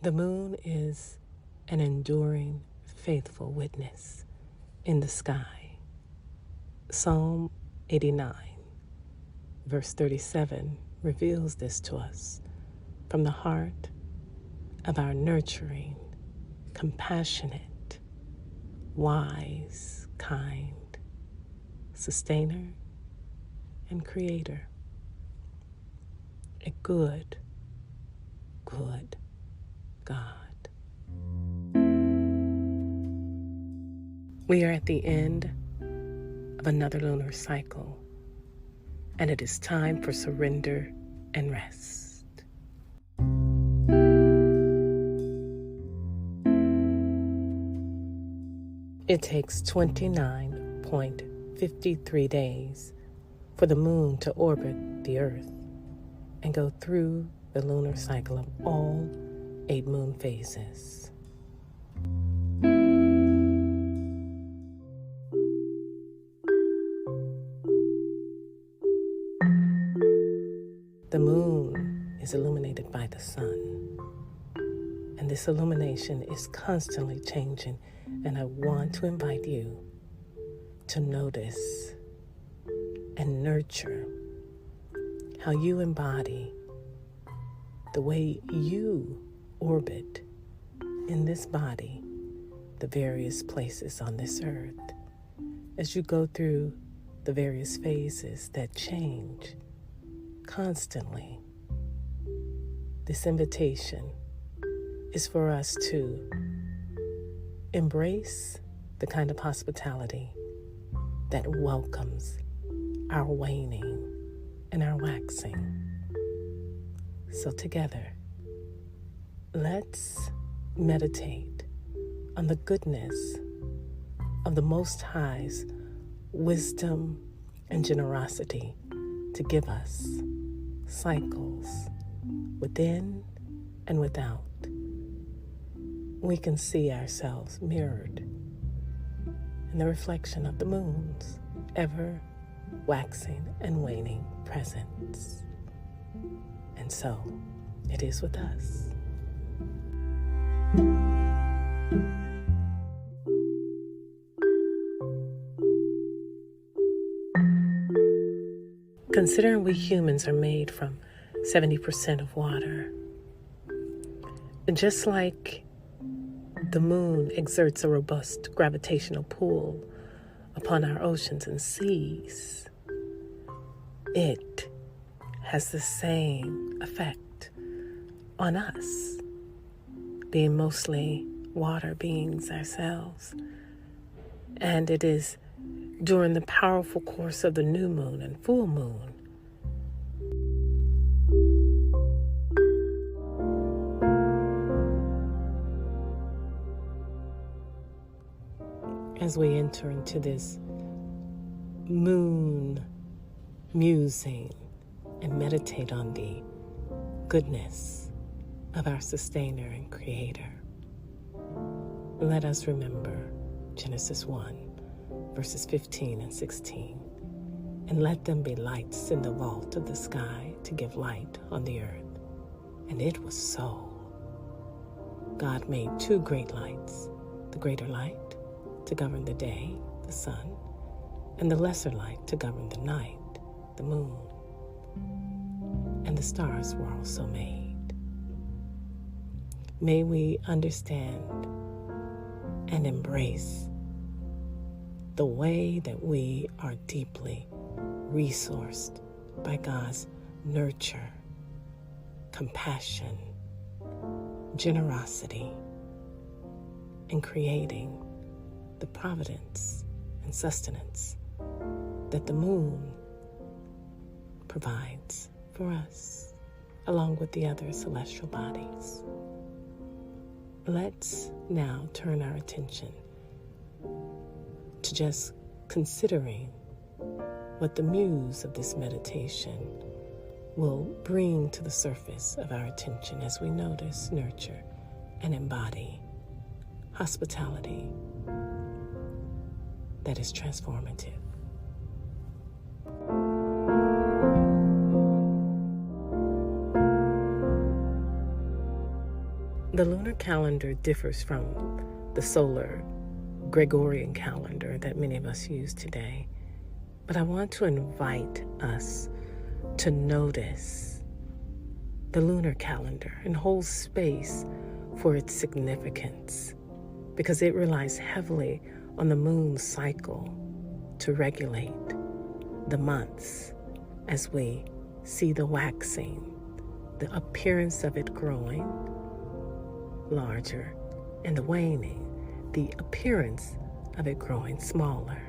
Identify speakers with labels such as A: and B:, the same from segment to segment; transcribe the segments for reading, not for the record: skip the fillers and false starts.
A: The moon is an enduring, faithful witness in the sky. Psalm 89, verse 37 reveals this to us from the heart of our nurturing, compassionate, wise, kind sustainer and creator. A good God. We are at the end of another lunar cycle, and it is time for surrender and rest. It takes 29.53 days for the moon to orbit the Earth and go through the lunar cycle of all 8 moon phases. The moon is illuminated by the sun, and this illumination is constantly changing, and I want to invite you to notice and nurture how you embody the way you orbit in this body, the various places on this earth, as you go through the various phases that change constantly. This invitation is for us to embrace the kind of hospitality that welcomes our waning and our waxing. So together, let's meditate on the goodness of the Most High's wisdom and generosity to give us cycles within and without. We can see ourselves mirrored in the reflection of the moon's ever waxing and waning presence. And so it is with us. Considering we humans are made from 70% of water, just like the moon exerts a robust gravitational pull upon our oceans and seas, it has the same effect on us, being mostly water beings ourselves. And it is during the powerful course of the new moon and full moon as we enter into this moon musing and meditate on the goodness of our sustainer and creator. Let us remember Genesis 1, verses 15 and 16. And let them be lights in the vault of the sky to give light on the earth. And it was so. God made 2 great lights, the greater light to govern the day, the sun, and the lesser light to govern the night, the moon. And the stars were also made. May we understand and embrace the way that we are deeply resourced by God's nurture, compassion, generosity, in creating the providence and sustenance that the moon provides for us, along with the other celestial bodies. Let's now turn our attention to just considering what the muse of this meditation will bring to the surface of our attention as we notice, nurture, and embody hospitality that is transformative. The lunar calendar differs from the solar Gregorian calendar that many of us use today. But I want to invite us to notice the lunar calendar and hold space for its significance, because it relies heavily on the moon's cycle to regulate the months as we see the waxing, the appearance of it growing larger, and the waning, the appearance of it growing smaller.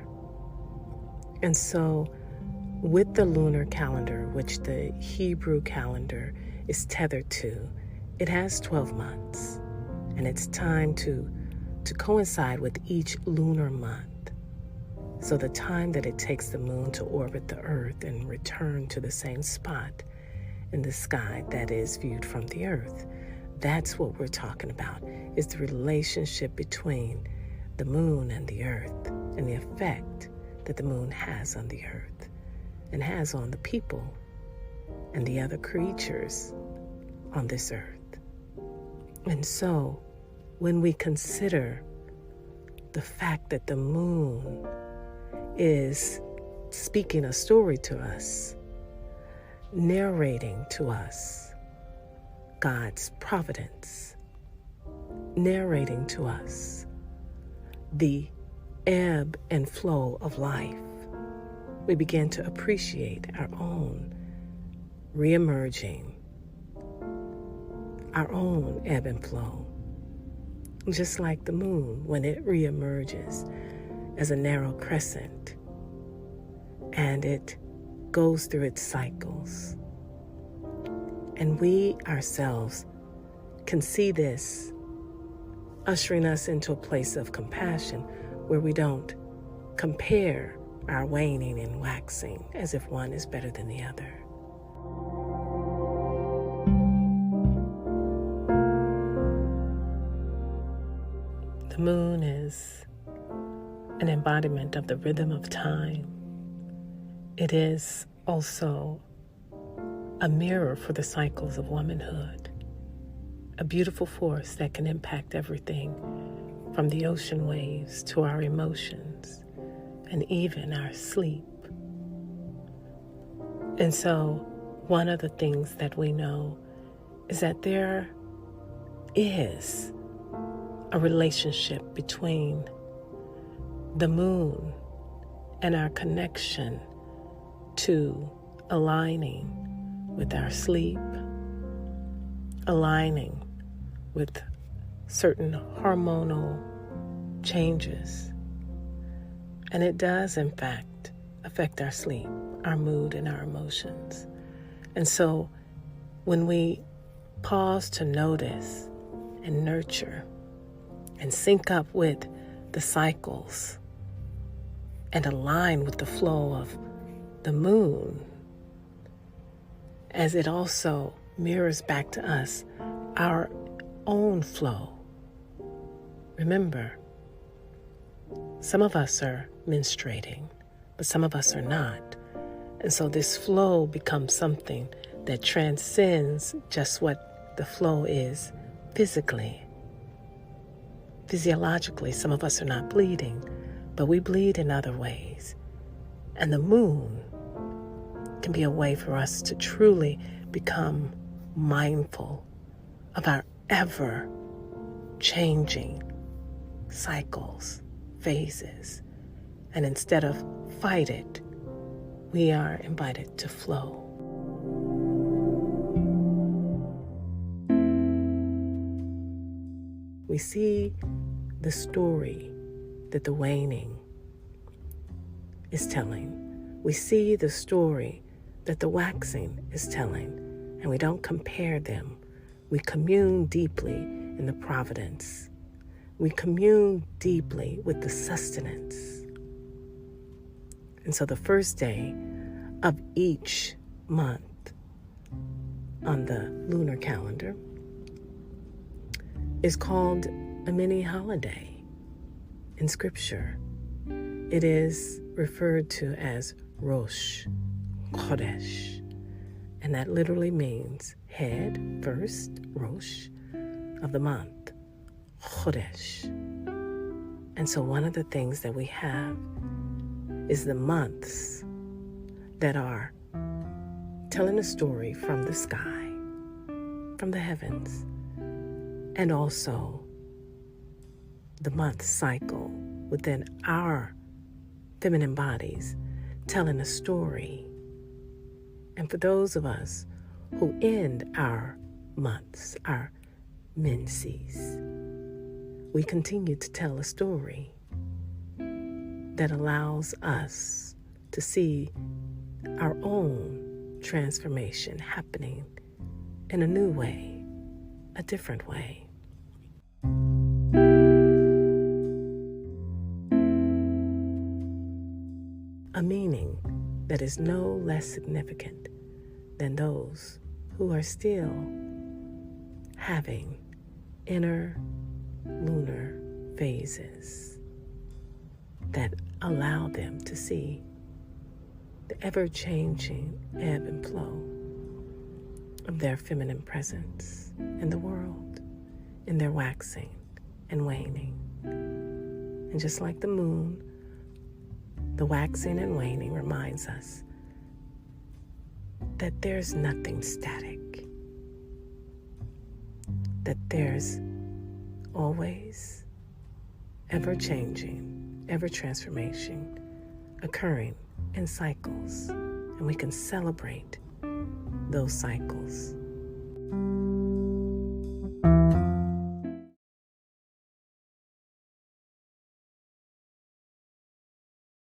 A: And so with the lunar calendar, which the Hebrew calendar is tethered to, it has 12 months, and it's time to coincide with each lunar month. So the time that it takes the moon to orbit the earth and return to the same spot in the sky that is viewed from the earth, that's what we're talking about, is the relationship between the moon and the earth and the effect that the moon has on the earth and has on the people and the other creatures on this earth. And so when we consider the fact that the moon is speaking a story to us, narrating to us God's providence, narrating to us the ebb and flow of life, we begin to appreciate our own reemerging, our own ebb and flow. Just like the moon, when it reemerges as a narrow crescent and it goes through its cycles. And we ourselves can see this ushering us into a place of compassion where we don't compare our waning and waxing as if one is better than the other. The moon is an embodiment of the rhythm of time. It is also a mirror for the cycles of womanhood, a beautiful force that can impact everything from the ocean waves to our emotions and even our sleep. And so one of the things that we know is that there is a relationship between the moon and our connection to aligning with our sleep, aligning with certain hormonal changes. And it does, in fact, affect our sleep, our mood, and our emotions. And so when we pause to notice and nurture and sync up with the cycles and align with the flow of the moon, as it also mirrors back to us our own flow. Remember, some of us are menstruating, but some of us are not. And so this flow becomes something that transcends just what the flow is physically. Physiologically, some of us are not bleeding, but we bleed in other ways. And the moon can be a way for us to truly become mindful of our ever-changing cycles, phases. And instead of fight it, we are invited to flow. We see the story that the waning is telling. We see the story that the waxing is telling, and we don't compare them. We commune deeply in the providence. We commune deeply with the sustenance. And so the first day of each month on the lunar calendar is called a mini holiday in Scripture. It is referred to as Rosh Chodesh, and that literally means head first, Rosh, of the month, Chodesh. And so one of the things that we have is the months that are telling a story from the sky, from the heavens, and also the month cycle within our feminine bodies telling a story. And for those of us who end our months, our menses, we continue to tell a story that allows us to see our own transformation happening in a new way, a different way. A meaning that is no less significant than those who are still having inner lunar phases that allow them to see the ever-changing ebb and flow of their feminine presence in the world, in their waxing and waning. And just like the moon, the waxing and waning reminds us that there's nothing static, that there's always ever-changing, ever-transformation occurring in cycles, and we can celebrate those cycles